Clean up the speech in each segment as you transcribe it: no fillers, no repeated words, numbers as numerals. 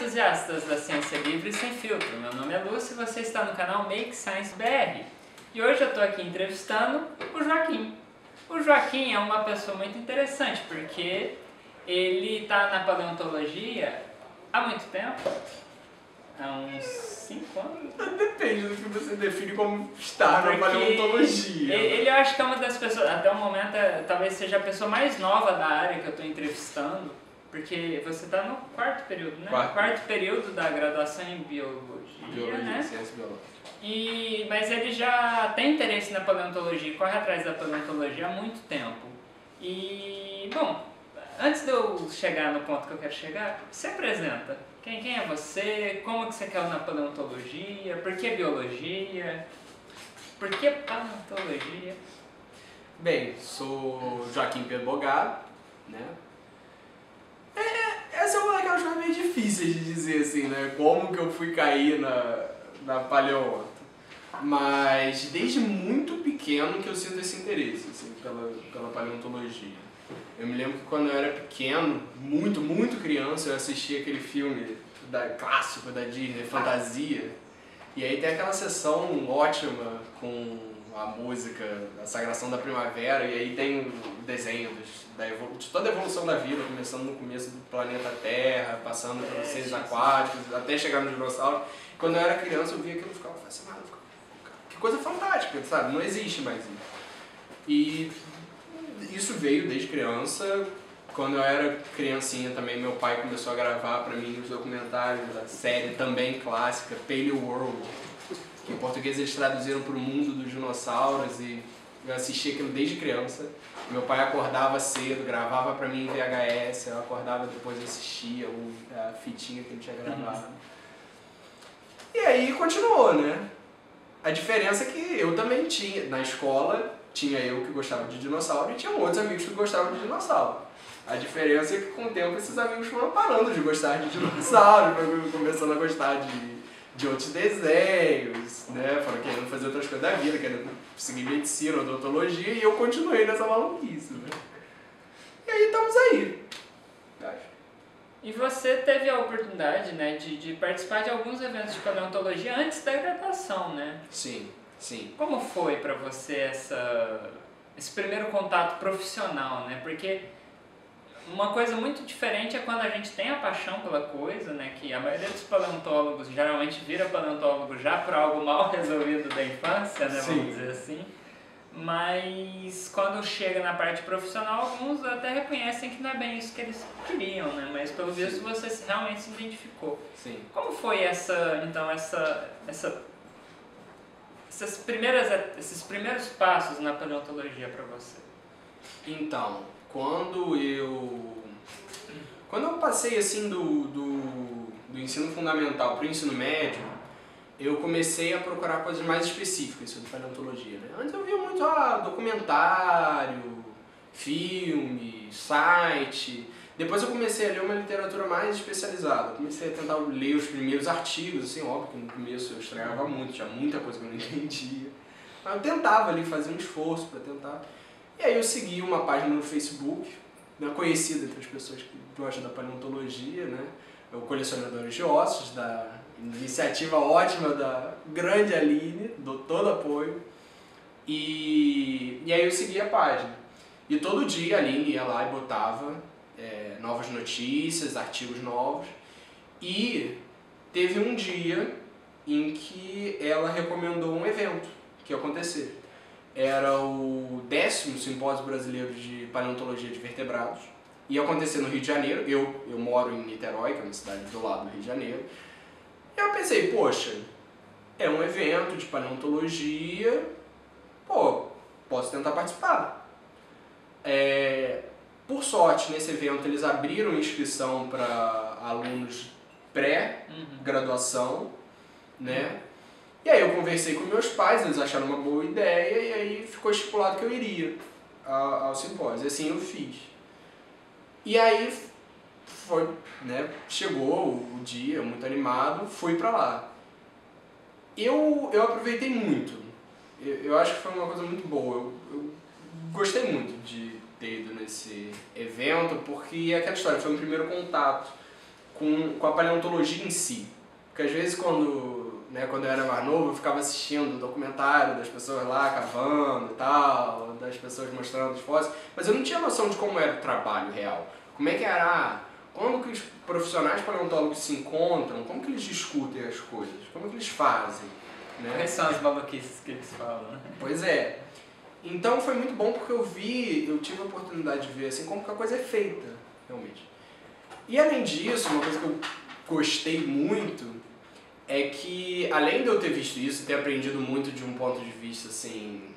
entusiastas da ciência livre e sem filtro, meu nome é Lúcio e você está no canal Make Science BR. E hoje eu estou aqui entrevistando o Joaquim. O Joaquim é uma pessoa muito interessante porque ele está na paleontologia há muito tempo, há uns 5 anos. Depende do que você define como estar na paleontologia. Ele eu acho que é uma das pessoas, até o momento, talvez seja a pessoa mais nova da área que eu estou entrevistando. Porque você está no quarto período, né? Quarto período da graduação em biologia, né? Ciência biológica. Mas ele já tem interesse na paleontologia, corre atrás da paleontologia há muito tempo. E, bom, antes de eu chegar no ponto que eu quero chegar, se apresenta. Quem é você? Como que você caiu na paleontologia? Por que biologia? Por que paleontologia? Bem, sou Joaquim Pedro Bogado, né? Essa é uma daquelas coisas meio difíceis de dizer assim, né? Como que eu fui cair na paleonto. Mas desde muito pequeno que eu sinto esse interesse assim, pela paleontologia. Eu me lembro que quando eu era pequeno, muito criança, eu assistia aquele filme clássico da Disney, Fantasia. E aí tem aquela sessão ótima com a música, a Sagração da Primavera, e aí tem o desenho de toda a evolução da vida, começando no começo do planeta Terra, passando pelos seres aquáticos, até chegar no dinossauro. Quando eu era criança eu via aquilo e ficava fascinado, que coisa fantástica, sabe? Não existe mais isso. E isso veio desde criança. Quando eu era criancinha também, meu pai começou a gravar pra mim os documentários da série também clássica, Paleo World, que em português eles traduziram para o mundo dos dinossauros, e eu assisti aquilo desde criança. Meu pai acordava cedo, gravava para mim em VHS, eu acordava depois e assistia a fitinha que ele tinha gravado. E aí continuou, né? A diferença é que eu também tinha, na escola, tinha eu que gostava de dinossauro e tinha outros amigos que gostavam de dinossauro. A diferença é que com o tempo esses amigos foram parando de gostar de dinossauro, começando a gostar de outros desenhos, né? Foram querendo fazer outras coisas da vida, querendo seguir medicina, odontologia, e eu continuei nessa maluquice, né? E aí estamos aí. E você teve a oportunidade, né, de participar de alguns eventos de paleontologia antes da graduação, né? Sim, sim. Como foi para você esse primeiro contato profissional, né? Porque uma coisa muito diferente é quando a gente tem a paixão pela coisa, né? Que a maioria dos paleontólogos geralmente vira paleontólogo já por algo mal resolvido da infância, né? Sim. Vamos dizer assim. Mas quando chega na parte profissional, alguns até reconhecem que não é bem isso que eles queriam, né? Mas pelo visto você realmente se identificou. Sim. Como foi esses primeiros passos na paleontologia para você? Então, quando eu passei assim do ensino fundamental para o ensino médio, eu comecei a procurar coisas mais específicas sobre paleontologia, né? Antes eu via muito documentário, filme, site. Depois eu comecei a ler uma literatura mais especializada. Comecei a tentar ler os primeiros artigos, assim, óbvio que no começo eu estranhava muito, tinha muita coisa que eu não entendia. Mas eu tentava ali fazer um esforço para tentar. E aí eu segui uma página no Facebook, né, conhecida entre as pessoas que gostam da paleontologia, né? O Colecionadores de Ossos, da iniciativa ótima da grande Aline, dou todo apoio. E aí eu segui a página. E todo dia a Aline ia lá e botava novas notícias, artigos novos. E teve um dia em que ela recomendou um evento que ia acontecer. Era o 10º Simpósio Brasileiro de Paleontologia de Vertebrados. Ia acontecer no Rio de Janeiro. Eu moro em Niterói, que é uma cidade do lado do Rio de Janeiro. E eu pensei, poxa, é um evento de paleontologia, posso tentar participar. Por sorte, nesse evento eles abriram inscrição para alunos pré-graduação, né? E aí eu conversei com meus pais, eles acharam uma boa ideia e aí ficou estipulado que eu iria ao simpósio. E assim eu fiz. E aí foi, né? Chegou o dia, muito animado, fui pra lá. Eu aproveitei muito. Eu acho que foi uma coisa muito boa. Eu gostei muito de ter ido nesse evento, porque aquela história foi o primeiro contato com a paleontologia em si. Porque às vezes quando eu era mais novo, eu ficava assistindo documentário das pessoas lá cavando e tal, das pessoas mostrando os fósseis, mas eu não tinha noção de como era o trabalho real. Como é que era, quando que os profissionais paleontólogos se encontram, como que eles discutem as coisas, como que eles fazem, né? Quais são as maluquices que eles falam, né? Pois é. Então foi muito bom porque eu tive a oportunidade de ver assim como que a coisa é feita, realmente. E além disso, uma coisa que eu gostei muito é que, além de eu ter visto isso, ter aprendido muito de um ponto de vista assim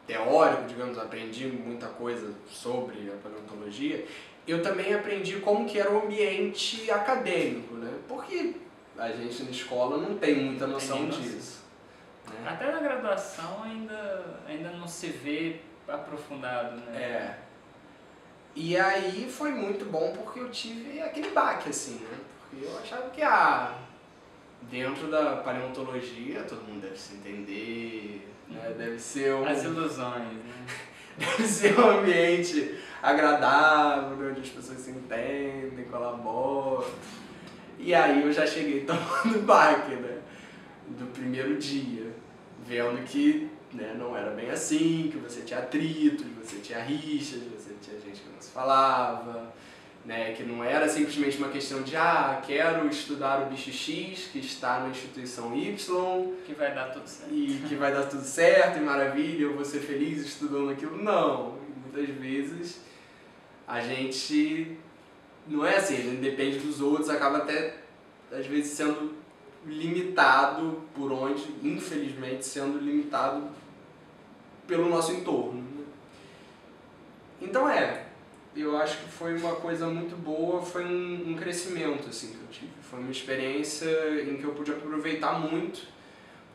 teórico, digamos, aprendi muita coisa sobre a paleontologia, eu também aprendi como que era o ambiente acadêmico, né? Porque a gente na escola não tem muita noção disso. Né? Até na graduação ainda não se vê aprofundado, né? É. E aí foi muito bom porque eu tive aquele baque, assim, né? Porque eu achava que, dentro da paleontologia todo mundo deve se entender, né? Deve ser as ilusões, né? Deve ser um ambiente agradável, onde as pessoas se entendem, colaboram. E aí eu já cheguei tomando baque, né? Do primeiro dia, vendo que, né, não era bem assim, que você tinha atritos, você tinha rixas, você tinha gente que não se falava, né, que não era simplesmente uma questão de quero estudar o bicho X que está na instituição Y que vai dar tudo certo e que vai dar tudo certo e maravilha, eu vou ser feliz estudando aquilo. Não, muitas vezes a gente não é assim, a gente depende dos outros, acaba até às vezes sendo limitado por onde, infelizmente, sendo limitado pelo nosso entorno. Então eu acho que foi uma coisa muito boa, foi um crescimento assim, que eu tive. Foi uma experiência em que eu pude aproveitar muito,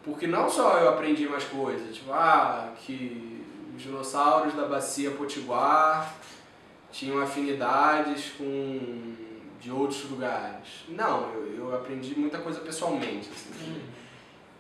porque não só eu aprendi mais coisas, tipo, que os dinossauros da bacia potiguar tinham afinidades de outros lugares. Não, eu aprendi muita coisa pessoalmente. Assim.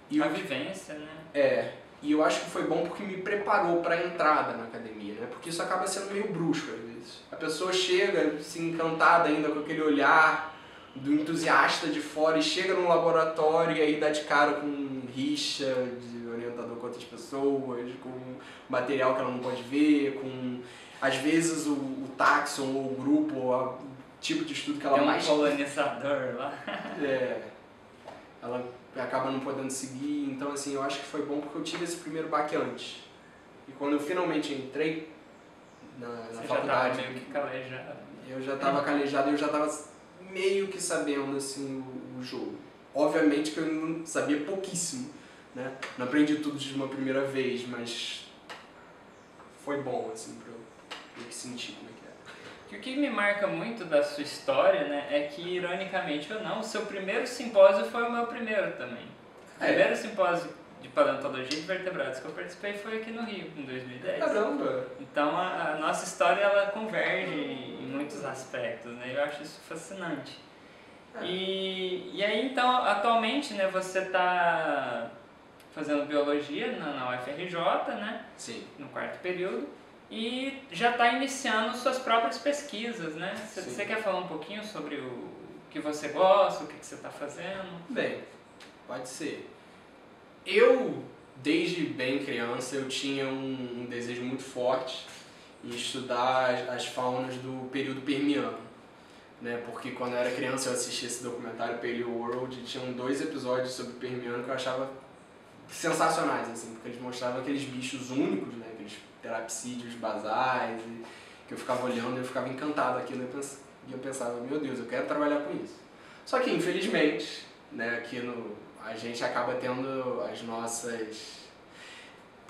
E a vivência, né? E eu acho que foi bom porque me preparou para a entrada na academia, né? Porque isso acaba sendo meio brusco às vezes. A pessoa chega assim, encantada ainda com aquele olhar do entusiasta de fora e chega num laboratório e aí dá de cara com rixa de orientador com outras pessoas, com material que ela não pode ver, com às vezes o táxon ou o grupo ou o tipo de estudo que ela mais... Tem um colonizador lá. Ela acaba não podendo seguir, então assim, eu acho que foi bom porque eu tive esse primeiro baque antes. E quando eu finalmente entrei na Você faculdade... já estava meio que calejado. Eu já estava calejado e eu já estava meio que sabendo assim, o jogo. Obviamente que eu não sabia pouquíssimo, né? Não aprendi tudo de uma primeira vez, mas foi bom assim, pra eu sentir como é que era. O que me marca muito da sua história, né, é que, ironicamente ou não, o seu primeiro simpósio foi o meu primeiro também. O primeiro simpósio de paleontologia de vertebrados que eu participei foi aqui no Rio, em 2010. Caramba! Então a nossa história ela converge em muitos aspectos, né? Eu acho isso fascinante. E aí então, atualmente, né, você está fazendo biologia na UFRJ, né? Sim. No quarto período. E já está iniciando suas próprias pesquisas, né? Você quer falar um pouquinho sobre o que você gosta, o que você está fazendo? Bem, pode ser. Eu, desde bem criança, eu tinha um desejo muito forte em estudar as faunas do período Permiano, né? Porque quando eu era criança eu assistia esse documentário Paleoworld e tinham 2 episódios sobre o Permiano que eu achava sensacionais, assim, porque eles mostravam aqueles bichos únicos, né? Aqueles terapsídeos basais, que eu ficava olhando e eu ficava encantado aquilo e eu pensava, meu Deus, eu quero trabalhar com isso. Só que, infelizmente, né, aqui a gente acaba tendo as nossas...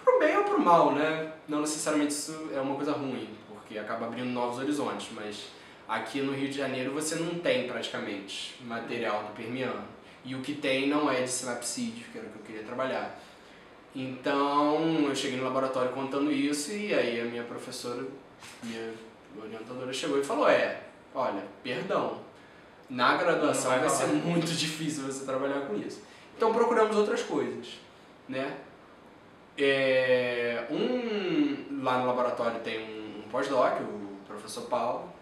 pro bem ou pro mal, né? Não necessariamente isso é uma coisa ruim, porque acaba abrindo novos horizontes, mas aqui no Rio de Janeiro você não tem praticamente material do Permiano. E o que tem não é de sinapsídeo, que era o que eu queria trabalhar. Então, eu cheguei no laboratório contando isso e aí a minha professora, minha orientadora chegou e falou, olha, perdão, na graduação vai ser muito difícil você trabalhar com isso. Então procuramos outras coisas, né? Lá no laboratório tem um pós-doc, o professor Paulo,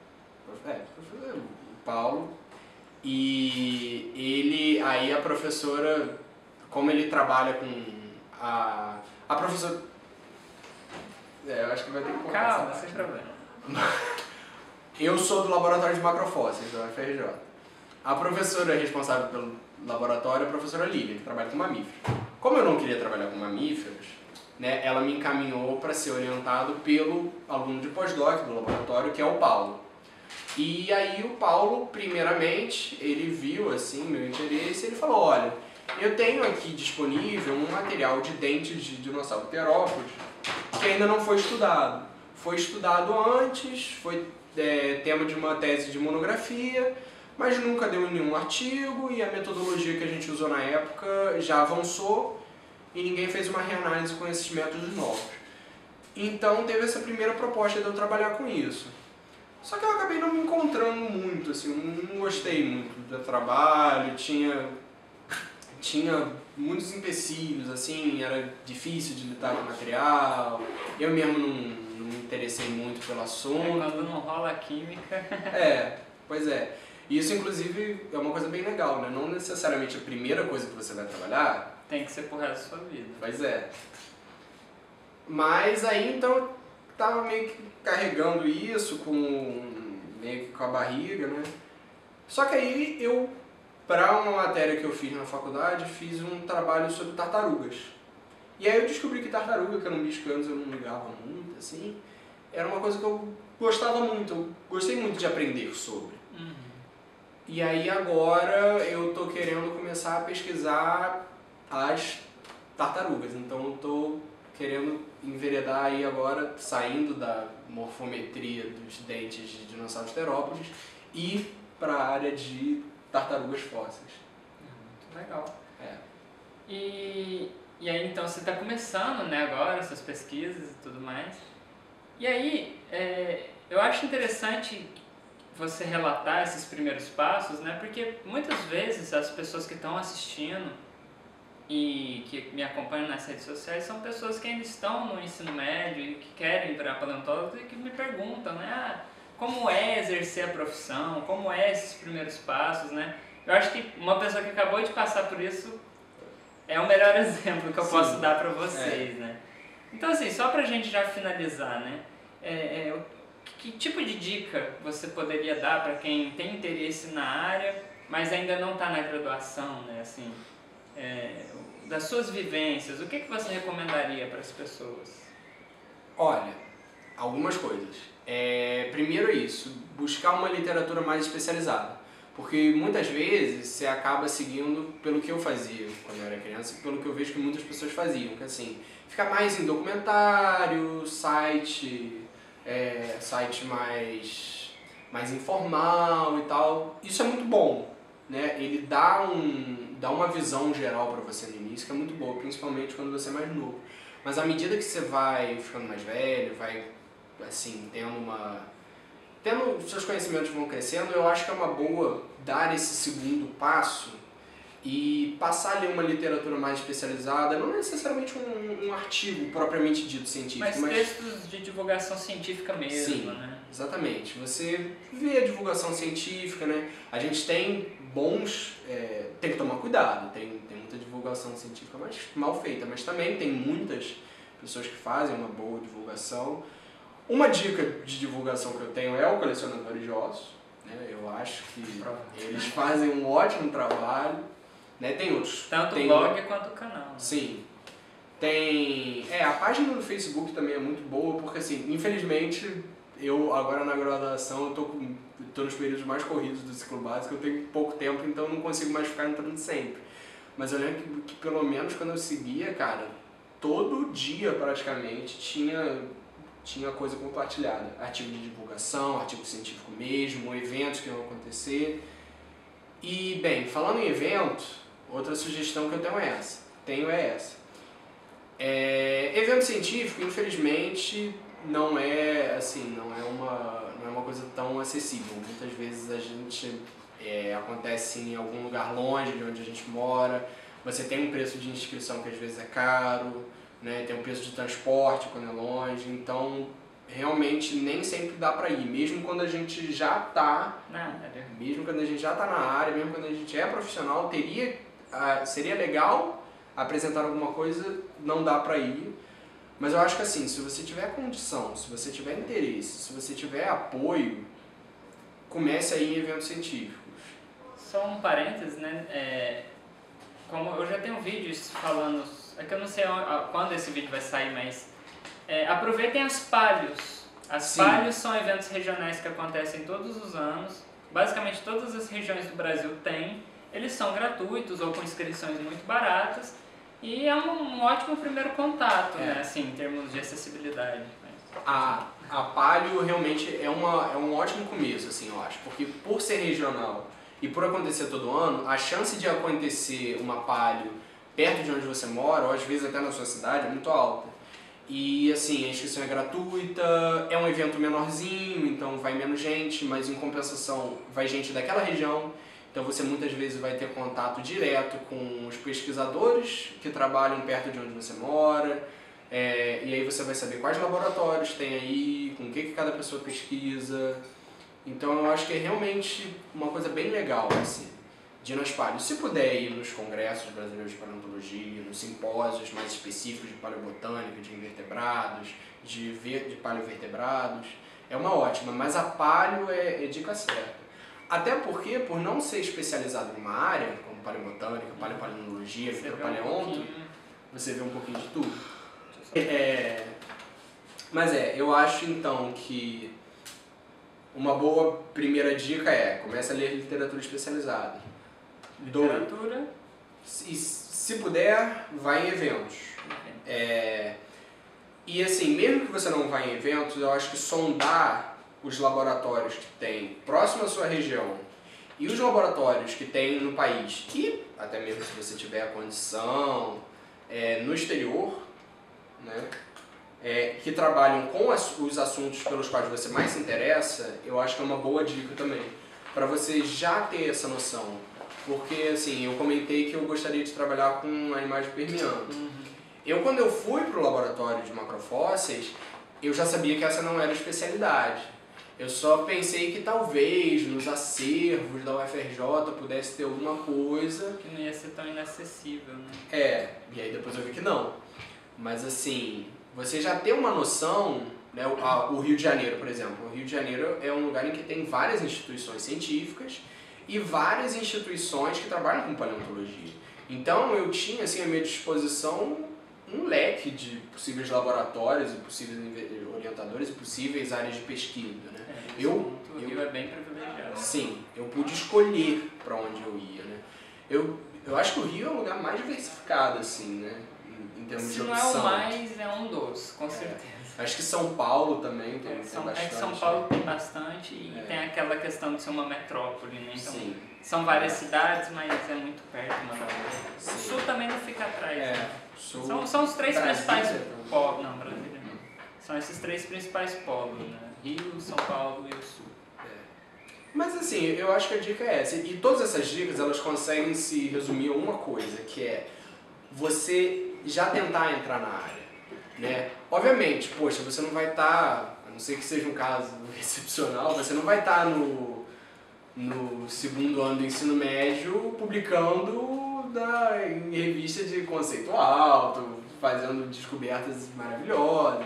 E aí a professora, como ele trabalha com a professora... eu acho que vai ter que cortar essa Calma, parte, sem né? problema. Eu sou do laboratório de macrofósseis, da UFRJ. A professora responsável pelo laboratório é a professora Lívia, que trabalha com mamíferos. Como eu não queria trabalhar com mamíferos, né, ela me encaminhou para ser orientado pelo aluno de pós-doc do laboratório, que é o Paulo. E aí o Paulo, primeiramente, ele viu assim meu interesse e ele falou, olha, eu tenho aqui disponível um material de dentes de dinossauro terópodes que ainda não foi estudado. Foi estudado antes, foi tema de uma tese de monografia, mas nunca deu em nenhum artigo e a metodologia que a gente usou na época já avançou e ninguém fez uma reanálise com esses métodos novos. Então teve essa primeira proposta de eu trabalhar com isso. Só que eu acabei não me encontrando muito, assim, não gostei muito do trabalho, tinha muitos empecilhos, assim, era difícil de lidar com o material, eu mesmo não me interessei muito pelo assunto. Quando não rola a química... Pois é. Isso, inclusive, é uma coisa bem legal, né? Não necessariamente a primeira coisa que você vai trabalhar... Tem que ser pro resto da sua vida. Pois é. Mas aí, então, eu tava meio que carregando isso meio que com a barriga, né? Só que aí eu, para uma matéria que eu fiz na faculdade, fiz um trabalho sobre tartarugas. E aí eu descobri que tartaruga, que era um bicho que antes eu não ligava muito, assim, era uma coisa que eu gostava muito, eu gostei muito de aprender sobre. E aí agora eu tô querendo começar a pesquisar as tartarugas, então eu tô querendo enveredar aí agora, saindo da morfometria dos dentes de dinossauros terópodes e para a área de tartarugas fósseis. Muito legal. E aí então você está começando, né, agora, suas pesquisas e tudo mais. E aí, eu acho interessante você relatar esses primeiros passos, né, porque muitas vezes as pessoas que estão assistindo e que me acompanham nas redes sociais são pessoas que ainda estão no ensino médio e que querem virar paleontólogos e que me perguntam, né, como é exercer a profissão, como é esses primeiros passos, né? Eu acho que uma pessoa que acabou de passar por isso é o melhor exemplo que eu posso dar para vocês, né? Então, assim, só pra gente já finalizar, né, que tipo de dica você poderia dar para quem tem interesse na área, mas ainda não está na graduação, né, assim, das suas vivências, o que você recomendaria para as pessoas? Olha, algumas coisas. Primeiro é isso, buscar uma literatura mais especializada. Porque muitas vezes você acaba seguindo pelo que eu fazia quando eu era criança, pelo que eu vejo que muitas pessoas faziam, que assim, ficar mais em documentário, site mais informal e tal. Isso é muito bom, né? Ele dá uma visão geral para você no início, que é muito boa, principalmente quando você é mais novo. Mas à medida que você vai ficando mais velho, vai assim, tendo seus conhecimentos vão crescendo, eu acho que é uma boa dar esse segundo passo e passar a ler uma literatura mais especializada, não necessariamente um artigo propriamente dito científico, mas textos de divulgação científica mesmo, sim, né? Exatamente. Você vê a divulgação científica, né? A gente tem bons... tem que tomar cuidado, tem muita divulgação científica mal feita, mas também tem muitas pessoas que fazem uma boa divulgação. Uma dica de divulgação que eu tenho é o Colecionadores de Ossos, né? Eu acho que eles fazem um ótimo trabalho, né? Tem outros. Tanto o blog quanto o canal. Né? Sim. Tem... a página do Facebook também é muito boa, porque assim, infelizmente, eu agora na graduação, eu tô nos períodos mais corridos do ciclo básico, eu tenho pouco tempo, então eu não consigo mais ficar entrando sempre. Mas eu lembro que pelo menos quando eu seguia, cara, todo dia praticamente tinha coisa compartilhada, artigo de divulgação, artigo científico mesmo, eventos que iam acontecer. E, bem, falando em evento, outra sugestão que eu tenho é essa. Evento científico, infelizmente, não é uma coisa tão acessível. Muitas vezes a gente acontece em algum lugar longe de onde a gente mora, você tem um preço de inscrição que às vezes é caro, né? Tem um preço de transporte quando é longe, então realmente nem sempre dá para ir, mesmo quando a gente já tá mesmo quando a gente já tá na área, mesmo quando a gente é profissional, seria legal apresentar alguma coisa, não dá para ir. Mas eu acho que assim, se você tiver condição, se você tiver interesse, se você tiver apoio, comece aí em eventos científicos. Só um parênteses, né? Como eu já tenho vídeos falando, é que eu não sei quando esse vídeo vai sair, mas aproveitem as Palios. As Palios são eventos regionais que acontecem todos os anos. Basicamente todas as regiões do Brasil têm. Eles são gratuitos ou com inscrições muito baratas. E é um ótimo primeiro contato, né? Assim, em termos de acessibilidade. A Palio realmente é um ótimo começo, assim, eu acho. Porque por ser regional e por acontecer todo ano, a chance de acontecer uma Palio perto de onde você mora, ou às vezes até na sua cidade, é muito alta. E assim, a inscrição é gratuita, é um evento menorzinho, então vai menos gente, mas em compensação vai gente daquela região. Então você muitas vezes vai ter contato direto com os pesquisadores que trabalham perto de onde você mora, e aí você vai saber quais laboratórios tem aí, com o que cada pessoa pesquisa. Então eu acho que é realmente uma coisa bem legal, assim, de ir nas Palios. Se puder ir nos congressos brasileiros de paleontologia, nos simpósios mais específicos de paleobotânica, de invertebrados, de paleovertebrados, é uma ótima, mas a paleo é dica certa. Até porque, por não ser especializado em uma área, como paleobotânica, paleopaleontologia, micropaleonto, você vê um pouquinho de tudo. Mas eu acho então que uma boa primeira dica comece a ler literatura especializada. Literatura? E se puder, vai em eventos. E assim, mesmo que você não vá em eventos, eu acho que sondar os laboratórios que tem próximo à sua região e os laboratórios que tem no país, que até mesmo se você tiver a condição, no exterior, né, que trabalham com os assuntos pelos quais você mais se interessa, eu acho que é uma boa dica também, para você já ter essa noção. Porque assim, eu comentei que eu gostaria de trabalhar com animais permianos. Quando eu fui para o laboratório de macrofósseis, eu já sabia que essa não era a especialidade. Eu só pensei que talvez nos acervos da UFRJ pudesse ter alguma coisa... Que não ia ser tão inacessível, né? E aí depois eu vi que não. Mas assim, você já tem uma noção, né? O Rio de Janeiro, por exemplo. O Rio de Janeiro é um lugar em que tem várias instituições científicas e várias instituições que trabalham com paleontologia. Então eu tinha assim, à minha disposição um leque de possíveis laboratórios e possíveis orientadores e possíveis áreas de pesquisa, né? O Rio é bem privilegiado. Sim, eu pude escolher para onde eu ia, né? Eu acho que o Rio é o lugar mais diversificado, assim, né? Em termos de opção. Se não é o mais, é um dos, com certeza. Acho que São Paulo também tem bastante. São Paulo tem bastante e tem aquela questão de ser uma metrópole, né? Então, sim. São várias cidades, mas é muito perto uma da outra. O Sul também não fica atrás, né? São os três principais polos. Não, Brasília não. São esses três principais polos, né? Rio, São Paulo e o Sul. Mas assim, eu acho que a dica é essa. E todas essas dicas, elas conseguem se resumir a uma coisa, que é você já tentar entrar na área, né? Obviamente, poxa, você não vai estar, a não ser que seja um caso excepcional, você não vai estar no segundo ano do ensino médio publicando em revista de conceito alto, fazendo descobertas maravilhosas.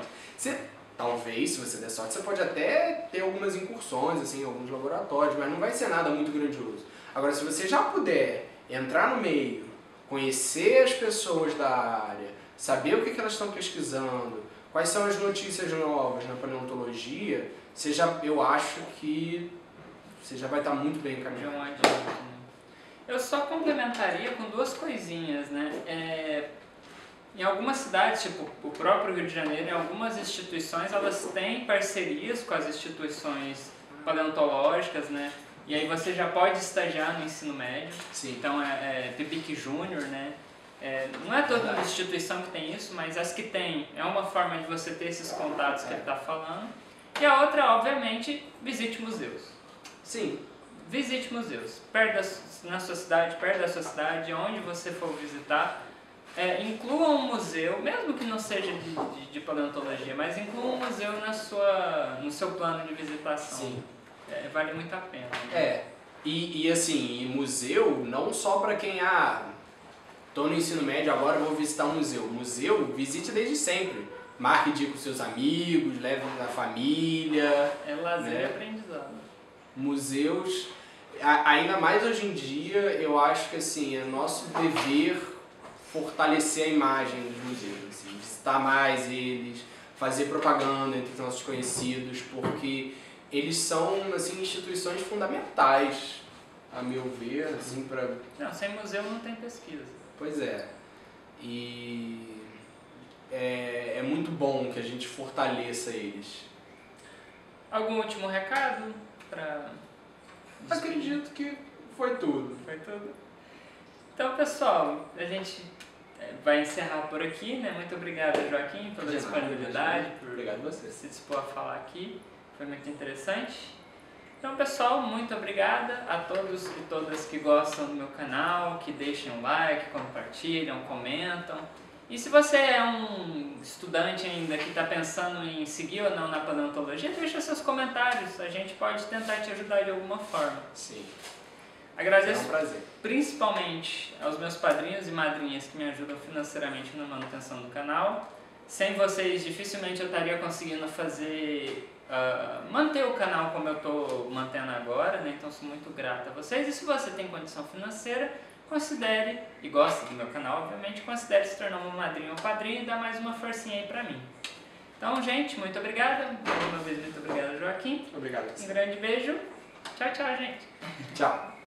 Talvez, se você der sorte, você pode até ter algumas incursões, assim, em alguns laboratórios, mas não vai ser nada muito grandioso. Agora, se você já puder entrar no meio, conhecer as pessoas da área, saber o que elas estão pesquisando, quais são as notícias novas na paleontologia, eu acho que você já vai estar muito bem encaminhado. Eu só complementaria com duas coisinhas, né? Em algumas cidades, tipo o próprio Rio de Janeiro, em algumas instituições, elas têm parcerias com as instituições paleontológicas, né? E aí você já pode estagiar no ensino médio. Sim. Então PIBIC Júnior, né? Não é toda instituição que tem isso, mas as que tem, é uma forma de você ter esses contatos que ele está falando. E a outra, obviamente, visite museus. Sim. Visite museus, na sua cidade, perto da sua cidade, onde você for visitar. incluam um museu, mesmo que não seja de paleontologia, mas incluam um museu no seu plano de visitação. Sim. Vale muito a pena. E assim, museu não só para quem tô no ensino médio, agora vou visitar um museu. Museu, visite desde sempre. Marque dia com seus amigos, leve na família. É lazer e aprendizado. Museus, ainda mais hoje em dia, eu acho que assim, é nosso dever fortalecer a imagem dos museus, assim, visitar mais eles, fazer propaganda entre os nossos conhecidos, porque eles são assim, instituições fundamentais, a meu ver, assim, para... Não, sem museu não tem pesquisa. Pois é. E é muito bom que a gente fortaleça eles. Algum último recado para... Acredito que foi tudo. Foi tudo. Então, pessoal, a gente vai encerrar por aqui, né? Muito obrigado, Joaquim, pela disponibilidade, por obrigado a você. se dispor a falar aqui. Foi muito interessante. Então, pessoal, muito obrigada a todos e todas que gostam do meu canal, que deixam um like, compartilham, comentam. E se você é um estudante ainda que está pensando em seguir ou não na paleontologia, deixa seus comentários, a gente pode tentar te ajudar de alguma forma. Sim. Agradeço É um prazer. Principalmente aos meus padrinhos e madrinhas que me ajudam financeiramente na manutenção do canal. Sem vocês, dificilmente eu estaria conseguindo manter o canal como eu estou mantendo agora, né? Então sou muito grato a vocês. E se você tem condição financeira, considere, e gosta do meu canal, obviamente, considere se tornar uma madrinha ou padrinho e dar mais uma forcinha aí pra mim. Então, gente, muito obrigada. Mais uma vez, muito obrigado, Joaquim. Obrigado. Um grande beijo. Tchau, tchau, gente. Tchau.